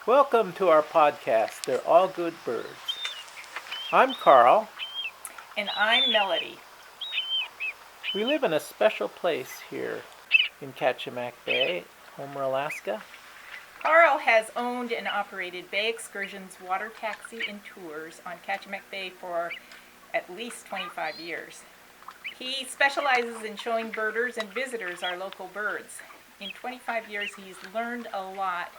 Welcome to our podcast, They're All Good Birds. I'm Karl. And I'm Melody. We live in a special place here in Kachemak Bay, Homer, Alaska. Karl has owned and operated Bay Excursions water taxi and tours on Kachemak Bay for at least 25 years. He specializes in showing birders and visitors our local birds. In 25 years, he's learned a lot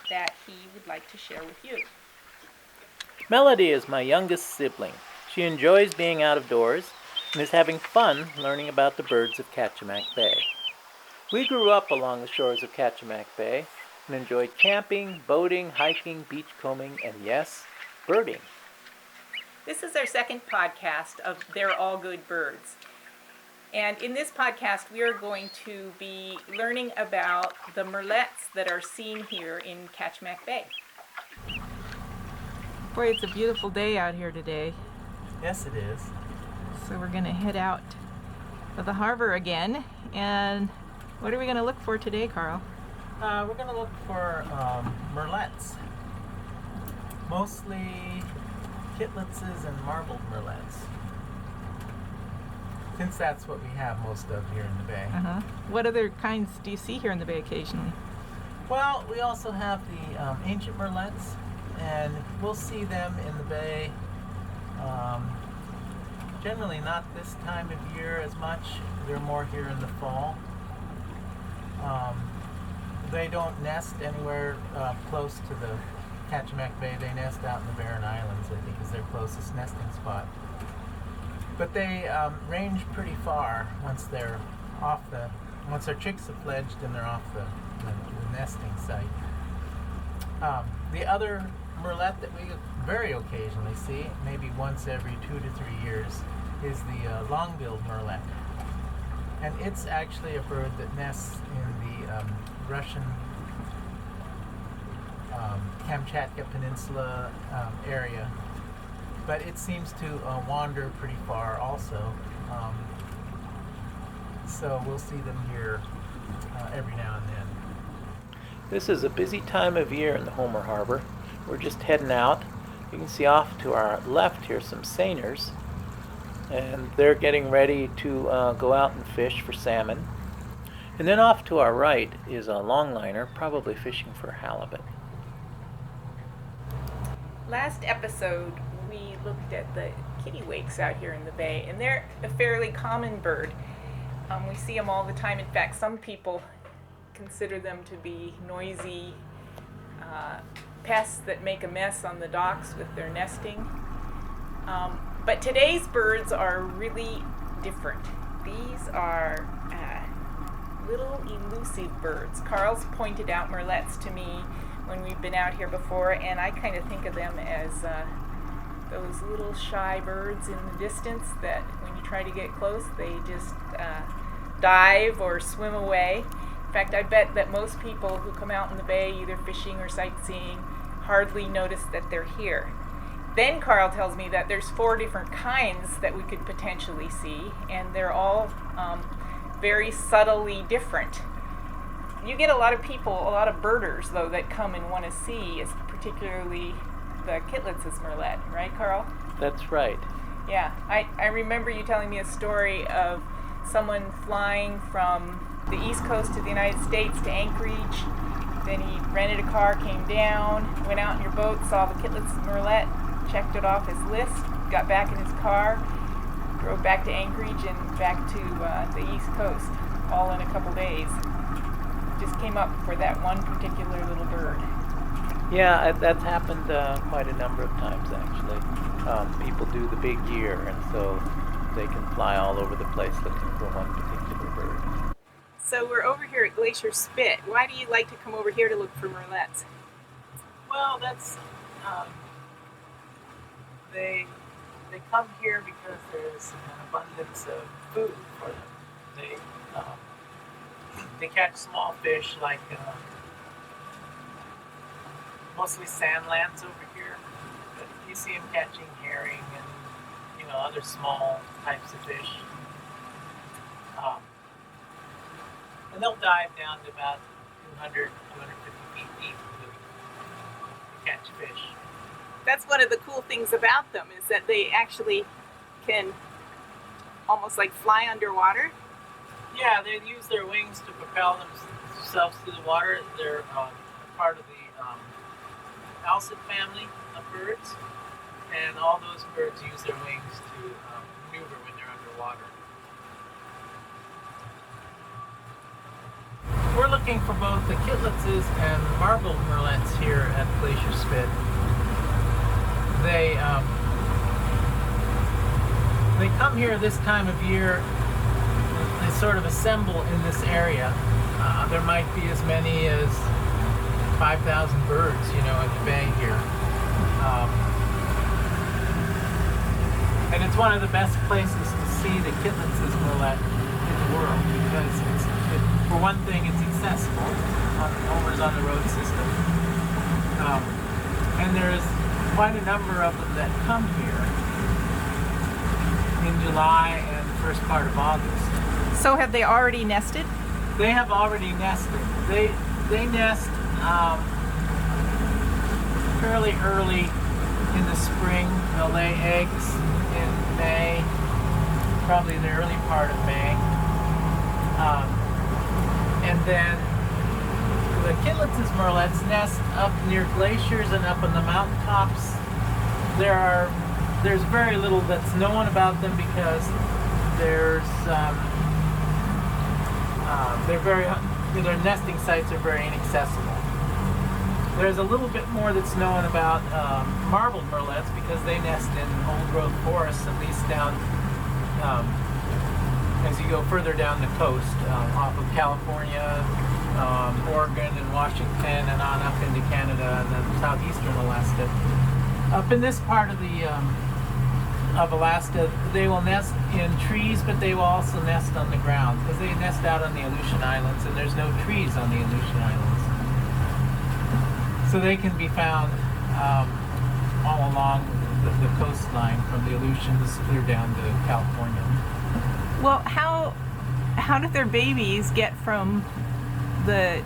that he would like to share with you. Melody is my youngest sibling. She enjoys being out of doors and is having fun learning about the birds of Kachemak Bay. We grew up along the shores of Kachemak Bay and enjoyed camping, boating, hiking, beachcombing, and yes, birding. This is our second podcast of They're All Good Birds. And in this podcast, we are going to be learning about the murrelets that are seen here in Kachemak Bay. Boy, it's a beautiful day out here today. Yes, it is. So we're going to head out to the harbor again. And what are we going to look for today, Karl? We're going to look for murrelets. Mostly Kittlitzes and marbled murrelets. Since that's what we have most of here in the bay. What other kinds do you see here in the bay occasionally? Well, we also have the ancient murrelets, and we'll see them in the bay. Generally not this time of year as much. They're more here in the fall. They don't nest anywhere close to the Kachemak Bay. They nest out in the Barren Islands, I think, is their closest nesting spot. But they range pretty far once their chicks have fledged and they're off the nesting site. The other murrelet that we very occasionally see, maybe once every 2 to 3 years, is the long-billed murrelet. And it's actually a bird that nests in the Russian Kamchatka Peninsula area. But it seems to wander pretty far also. So we'll see them here every now and then. This is a busy time of year in the Homer Harbor. We're just heading out. You can see off to our left here some seiners. And they're getting ready to go out and fish for salmon. And then off to our right is a longliner, probably fishing for halibut. Last episode, we looked at the kittiwakes out here in the bay, and they're a fairly common bird. We see them all the time. In fact, some people consider them to be noisy pests that make a mess on the docks with their nesting. But today's birds are really different. These are little elusive birds. Karl's pointed out murrelets to me when we've been out here before, and I kind of think of them as those little shy birds in the distance that when you try to get close, they just dive or swim away. In fact, I bet that most people who come out in the bay, either fishing or sightseeing, hardly notice that they're here. Then Karl tells me that there's 4 different kinds that we could potentially see, and they're all very subtly different. You get a lot of people, a lot of birders, though, that come and want to see, particularly the Kittlitz's murrelet, right, Karl? That's right. Yeah, I remember you telling me a story of someone flying from the East Coast to the United States to Anchorage. Then he rented a car, came down, went out in your boat, saw the Kittlitz murrelet, checked it off his list, got back in his car, drove back to Anchorage and back to the East Coast, all in a couple days. Just came up for that one particular little bird. Yeah, that's happened quite a number of times, actually. People do the big year, and so they can fly all over the place looking for one particular bird. So we're over here at Glacier Spit. Why do you like to come over here to look for murrelets? Well, that's they come here because there's an abundance of food for them. They catch small fish like mostly sandlans over here, but you see them catching herring and other small types of fish. And they'll dive down to about 200, 250 feet deep catch fish. That's one of the cool things about them, is that they actually can almost like fly underwater. Yeah, they use their wings to propel themselves through the water. They're part of the alcid family of birds, and all those birds use their wings to maneuver when they're underwater. We're looking for both the Kittlitzes and marbled murrelets here at Glacier Spit. They come here this time of year. They sort of assemble in this area. There might be as many as 5,000 birds, in the bay here. And it's one of the best places to see the Kittlitz's murrelet in the world because for one thing, it's accessible. Over on the road system. And there's quite a number of them that come here in July and the first part of August. So have they already nested? They have already nested. They nest fairly early in the spring. They'll lay eggs in May, probably the early part of May. And then the Kittlitz's murrelets nest up near glaciers and up on the mountaintops. There's very little that's known about them because their nesting sites are very inaccessible. There's a little bit more that's known about marbled murrelets because they nest in old-growth forests, at least down as you go further down the coast, off of California, Oregon, and Washington, and on up into Canada and then southeastern Alaska. Up in this part of Alaska, they will nest in trees, but they will also nest on the ground because they nest out on the Aleutian Islands, and there's no trees on the Aleutian Islands. So they can be found all along the coastline from the Aleutians clear down to California. Well, how do their babies get from a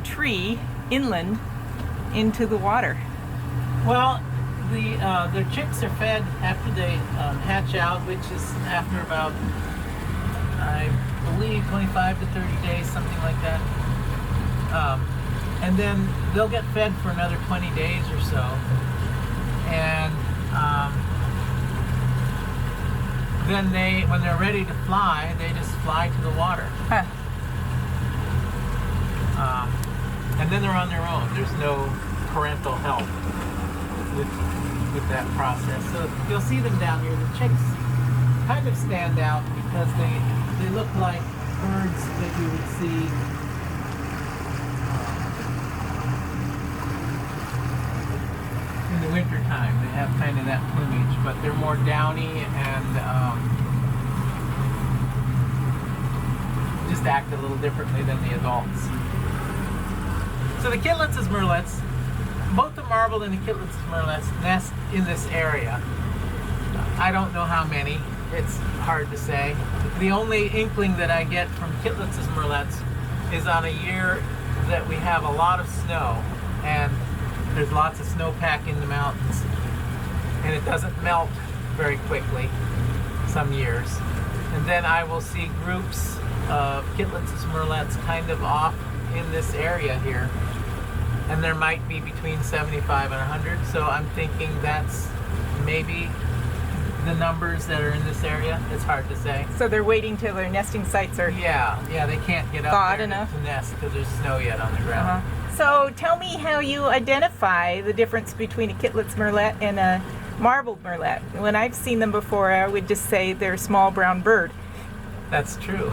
tree inland into the water? Well, their chicks are fed after they hatch out, which is after about, I believe, 25 to 30 days, something like that. And then they'll get fed for another 20 days or so. And then when they're ready to fly, they just fly to the water. Huh. And then they're on their own. There's no parental help with that process. So you'll see them down here. The chicks kind of stand out because they look like birds that you would see in the wintertime. They have kind of that plumage, but they're more downy and just act a little differently than the adults. So the Kittlitz's murrelets, both the marbled and the Kittlitz's murrelets nest in this area. I don't know how many. It's hard to say. The only inkling that I get from Kittlitz's murrelets is on a year that we have a lot of snow and there's lots of snowpack in the mountains and it doesn't melt very quickly some years. And then I will see groups of Kittlitz's murrelets kind of off in this area here. And there might be between 75 and 100, so I'm thinking that's maybe the numbers that are in this area. It's hard to say. So they're waiting till their nesting sites are Yeah, they can't get up thawed there enough to nest because there's snow yet on the ground. So tell me how you identify the difference between a Kittlitz murrelet and a marbled murrelet. When I've seen them before, I would just say they're a small brown bird. That's true.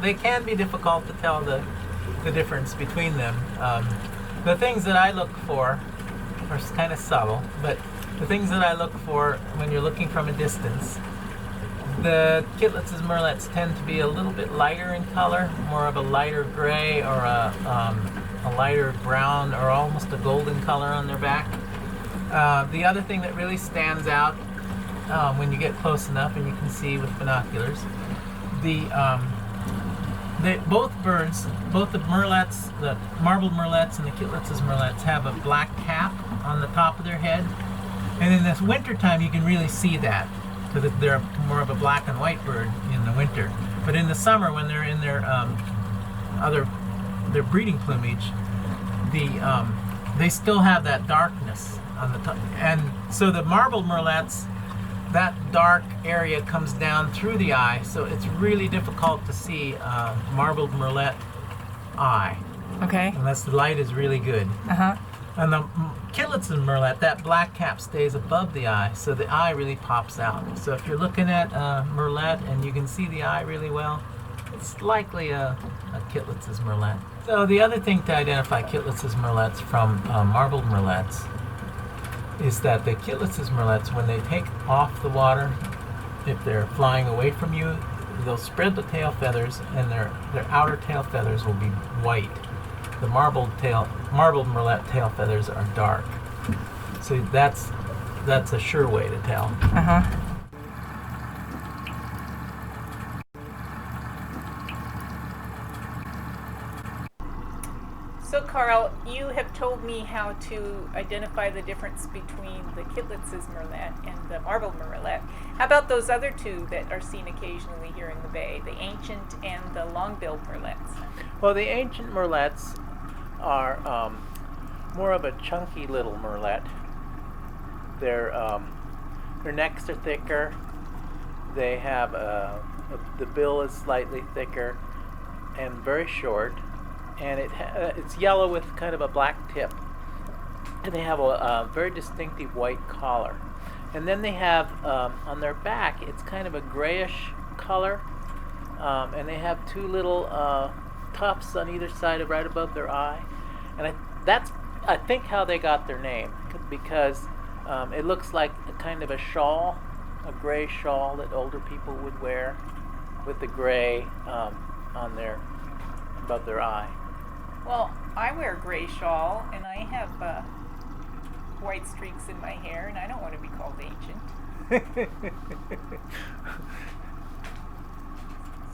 They can be difficult to tell the difference between them. The things that I look for are kind of subtle, but the things that I look for when you're looking from a distance, the Kittlitz's murrelets tend to be a little bit lighter in color, more of a lighter gray or a lighter brown or almost a golden color on their back. The other thing that really stands out when you get close enough and you can see with binoculars, both birds, both the murrelets, the marbled murrelets and the Kittlitz's murrelets, have a black cap on the top of their head. And in this wintertime, you can really see that, because they're more of a black and white bird in the winter. But in the summer, when they're in their breeding plumage, they still have that darkness on the top. And so the marbled murrelets, that dark area comes down through the eye, so it's really difficult to see a marbled murrelet eye. Okay. Unless the light is really good. Uh-huh. And the Kittlitz and murrelet, that black cap stays above the eye, so the eye really pops out. So if you're looking at a murrelet and you can see the eye really well, it's likely a Kittlitz's murrelet. So the other thing to identify Kittlitz's murrelets from marbled murrelets is that the Kittlitz's murrelets, when they take off the water, if they're flying away from you, they'll spread the tail feathers, and their outer tail feathers will be white. The marbled murrelet tail feathers are dark. So that's a sure way to tell. Uh-huh. So Karl, you have told me how to identify the difference between the Kittlitz's murrelet and the marbled murrelet. How about those other two that are seen occasionally here in the bay, the ancient and the long-billed murrelets? Well, the ancient murrelets are more of a chunky little murrelet. Their necks are thicker. They have the bill is slightly thicker and very short, and it's yellow with kind of a black tip, and they have a very distinctive white collar. And then they have on their back, it's kind of a grayish color, and they have two little tufts on either side of right above their eye, and that's I think how they got their name, because it looks like a kind of a shawl, a gray shawl that older people would wear, with the gray on their above their eye. Well, I wear a gray shawl, and I have white streaks in my hair, and I don't want to be called ancient.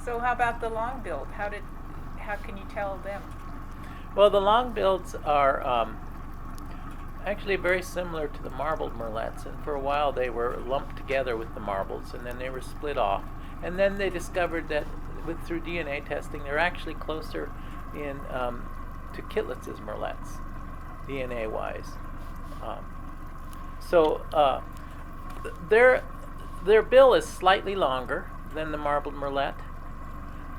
So how about the long-billed? How can you tell them? Well, the long-bills are actually very similar to the marbled murrelets, and for a while they were lumped together with the marbles, and then they were split off. And then they discovered that through DNA testing, they're actually closer in to Kittlitz's murrelets, DNA-wise. So their bill is slightly longer than the marbled murrelet.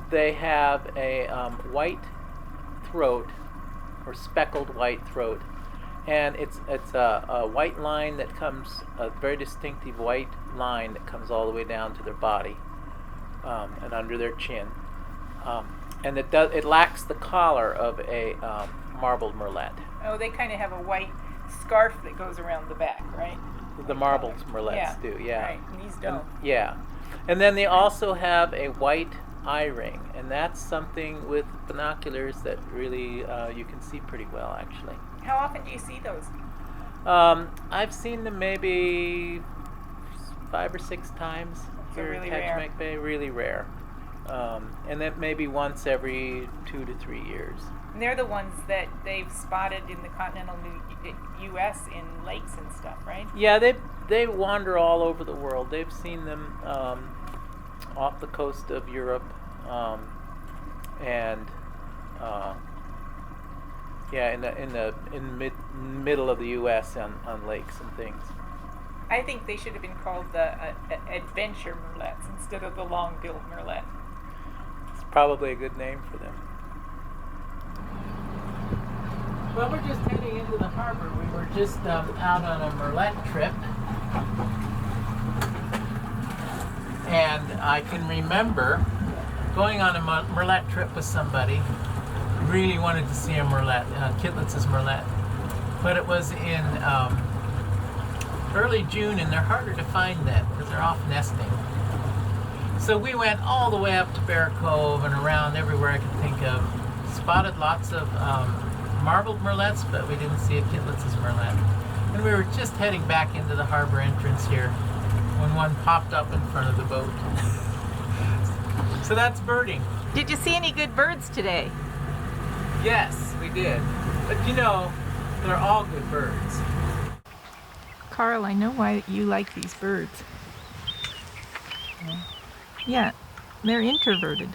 They have a white throat, or speckled white throat, and it's a white line that comes, a very distinctive white line that comes all the way down to their body and under their chin. And it lacks the collar of a marbled murrelet. Oh, they kind of have a white scarf that goes around the back, right? The marbled murrelets do, yeah. Right, and these don't. Yeah. And then they also have a white eye ring, and that's something with binoculars that really you can see pretty well, actually. How often do you see those? I've seen them maybe 5 or 6 times here really in Kachemak Bay. Really rare. And then maybe once every 2 to 3 years. And they're the ones that they've spotted in the continental U.S. in lakes and stuff, right? Yeah, they wander all over the world. They've seen them off the coast of Europe, and in the middle of the U.S. on lakes and things. I think they should have been called the adventure murrelets instead of the long-billed murrelet. It's probably a good name for them. Well, we're just heading into the harbor. We were just out on a murrelet trip, and I can remember going on a murrelet trip with somebody. Really wanted to see a murrelet, Kittlitz's murrelet, but it was in early June, and they're harder to find then because they're off nesting. So we went all the way up to Bear Cove and around everywhere I could think of. Spotted lots of marbled murrelets, but we didn't see a Kittlitz's murrelet. And we were just heading back into the harbor entrance here when one popped up in front of the boat. So that's birding. Did you see any good birds today? Yes, we did. But you know, they're all good birds. Karl, I know why you like these birds. Yeah, they're introverted.